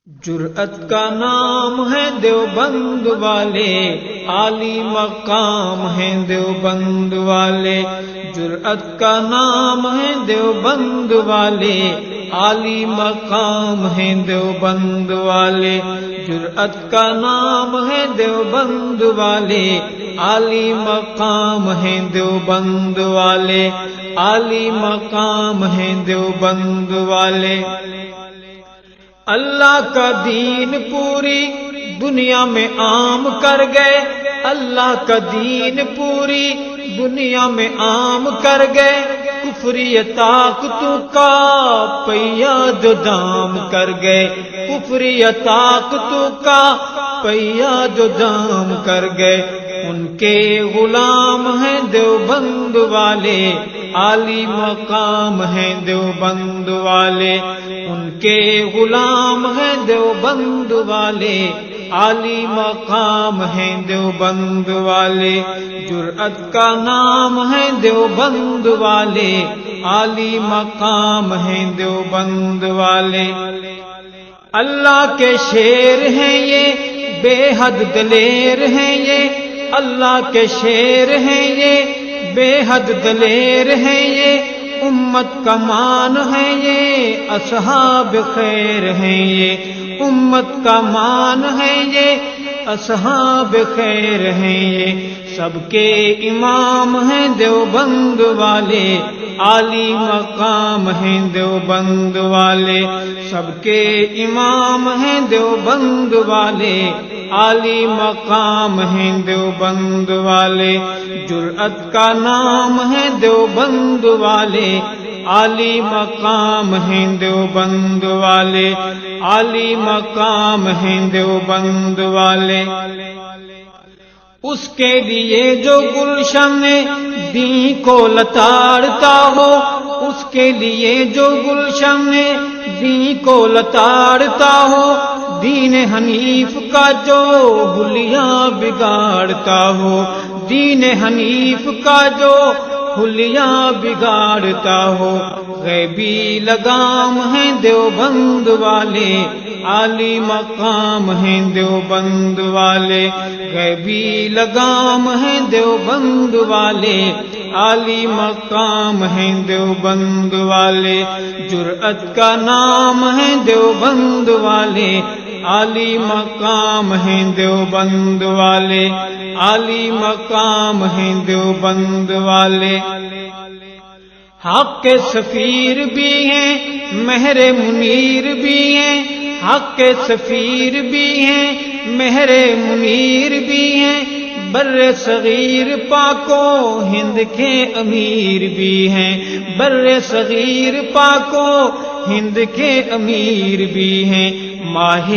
جرأت کا نام ہے دیوبند والے، عالی مقام ہیں دیوبند والے۔ جرأت کا نام ہے دیوبند والے، عالی مقام ہیں دیوبند والے۔ جرأت کا نام ہے دیوبند والے، عالی مقام ہیں دیوبند والے، عالی مقام ہیں دیوبند والے۔ اللہ کا دین پوری دنیا میں عام کر گئے، اللہ کا دین پوری دنیا میں عام کر گئے۔ کفری طاقتوں کا پہیا جو دام کر گئے، کفری طاقتوں کا پہیا جو دام کر گئے۔ ان کے غلام ہیں دیوبند والے، عالی مقام ہیں دیوبند والے۔ ان کے غلام ہیں دیوبند والے، عالی مقام ہیں دیوبند والے۔ جرأت کا نام ہے دیوبند والے، عالی مقام ہیں دیوبند والے۔ اللہ کے شیر ہیں یہ، بے حد دلیر ہیں یہ، اللہ کے شیر ہیں یہ، بے حد دلیر ہیں یہ۔ امت کا مان ہے یہ، اصحاب خیر ہیں یہ، امت کا مان ہے یہ، اصحاب خیر ہیں یہ۔ سب کے امام ہیں دیوبند والے، عالی مقام ہیں دیوبند والے۔ سب کے امام ہیں دیوبند والے، عالی مقام ہیں دیوبند والے۔ جرأت کا نام ہے دیوبند والے، عالی مقام ہیں دیوبند والے، عالی مقام ہیں دیوبند والے۔ اس کے لیے جو گلشن دین کو لتاڑتا ہو، اس کے لیے جو گلشن دین کو لتاڑتا ہو، دین حنیف کا جو حلیہ بگاڑتا ہو، دین حنیف کا جو حلیہ بگاڑتا ہو۔ غیبی لگام ہیں دیوبند والے، عالی مقام ہیں دیوبند والے۔ غیبی لگام ہیں دیوبند والے، عالی مقام ہیں دیوبند والے۔ جرأت کا نام ہے دیوبند والے، عالی مقام ہیں دیوبند والے، عالی مقام ہیں دیوبند والے۔ حق کے سفیر بھی ہیں، مہر منیر بھی ہیں، حق کے سفیر بھی ہیں، مہر منیر بھی ہیں۔ بر صغیر پاکو ہند کے امیر بھی ہیں، بر صغیر پاکو ہند کے امیر بھی ہیں۔ ماہ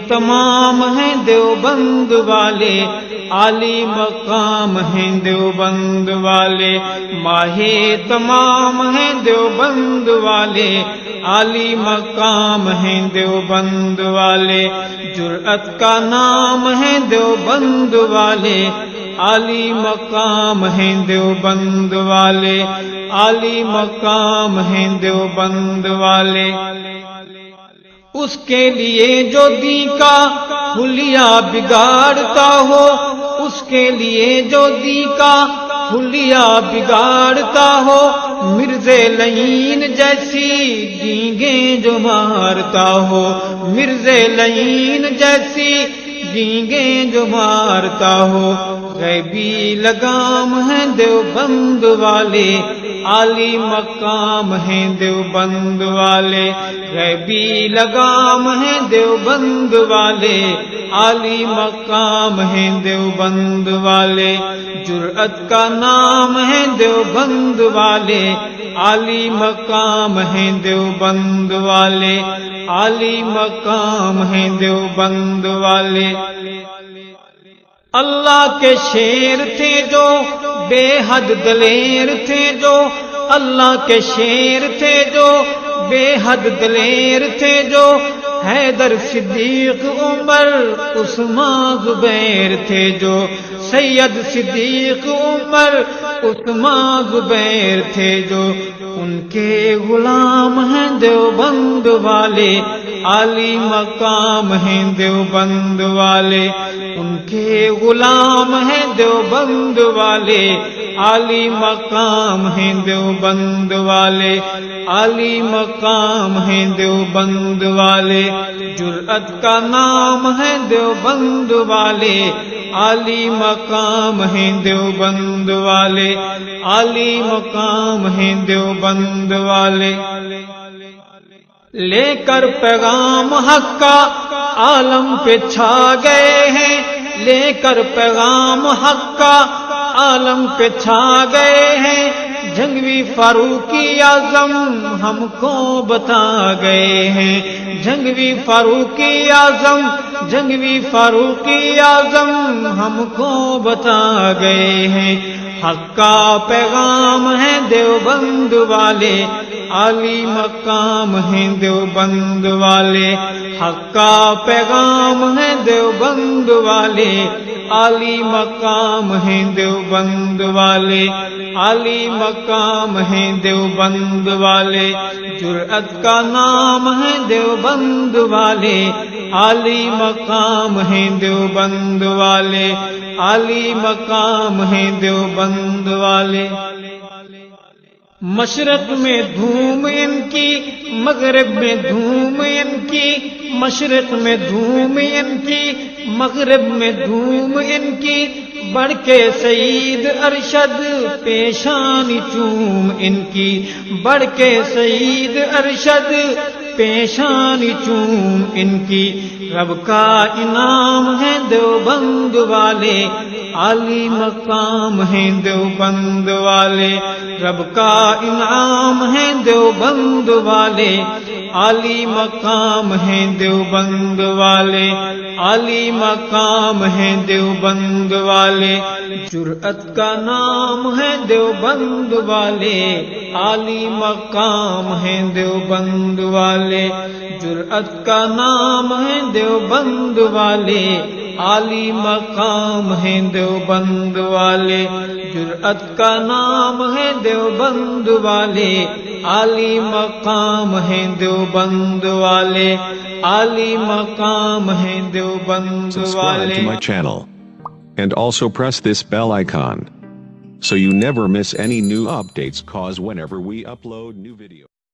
تمام ہیں دیوبند والے، عالی مقام ہیں دیوبند والے۔ ماہ تمام ہیں دیوبند والے، عالی مقام ہیں دیوبند والے۔ جرأت کا نام ہے دیوبند والے، عالی مقام ہیں دیوبند والے، عالی مقام ہیں دیوبند والے۔ اس کے لیے جو دین کا حلیہ بگاڑتا ہو، اس کے لیے جو دین کا حلیہ بگاڑتا ہو، مرزا لعین جیسی گینگیں جو مارتا ہو، مرزا لعین جیسی گینگیں جو مارتا ہو۔ غیبی لگام ہیں دیوبند والے، عالی مقام ہیں دیوبند والے۔ غیبی لگام ہیں دیوبند والے، عالی مقام ہیں دیوبند والے۔ جرأت کا نام ہے دیوبند والے، عالی مقام ہیں دیوبند والے، عالی مقام ہیں دیوبند والے۔ اللہ کے شیر تھے جو، بے حد دلیر تھے جو، اللہ کے شیر تھے جو، بے حد دلیر تھے جو۔ حیدر صدیق عمر عثمان زبیر تھے جو، سید صدیق عمر عثمان زبیر تھے جو۔ ان کے غلام ہیں دیوبند والے، عالی مقام ہیں دیوبند والے، ان کے غلام ہیں دیوبند والے، عالی مقام ہیں دیوبند والے، عالی مقام ہیں دیوبند والے، جرأت کا نام ہے دیوبند والے، عالی مقام ہیں دیوبند والے، عالی مقام ہیں دیوبند والے، لے کر پیغام حق کا عالم پہ چھا گئے ہیں، لے کر پیغام حق کا عالم پہ چھا گئے ہیں، جنگوی فاروقی اعظم ہم کو بتا گئے ہیں، جنگوی فاروقی اعظم، جنگوی فاروقی اعظم ہم کو بتا گئے ہیں، حق کا پیغام ہے دیوبند والے، عالی مقام ہیں دیوبند والے، حق کا پیغام ہے دیوبند والے، عالی مقام ہیں دیوبند والے، عالی مقام ہیں دیوبند والے، جرأت کا نام ہے دیوبند والے، عالی مقام ہیں دیوبند والے، عالی مقام ہیں دیوبند والے، مشرق میں دھوم ان کی، مغرب میں دھوم ان کی، مشرق میں دھوم ان کی، مغرب میں دھوم ان کی، بڑھ کے سعید ارشد پیشانی چوم ان کی، بڑھ کے سعید ارشد پیشانی چوم ان کی، رب کا انعام ہے دیوبند والے، عالی مقام ہیں دیوبند والے، رب کا انعام ہے دیوبند والے، عالی مقام ہیں دیوبند والے، عالی مقام ہیں دیوبند والے، جرأت کا نام ہے دیوبند والے، عالی مقام ہیں دیوبند والے، جرأت کا نام ہے دیوبند والے، عالی مقام ہیں دیوبند والے، جرأت کا نام ہے دیوبند والے، عالی مقام ہیں دیوبند والے، عالی مقام ہیں دیوبند والے۔ Subscribe to my channel and also press this bell icon so you never miss any new updates, cause whenever we upload new videos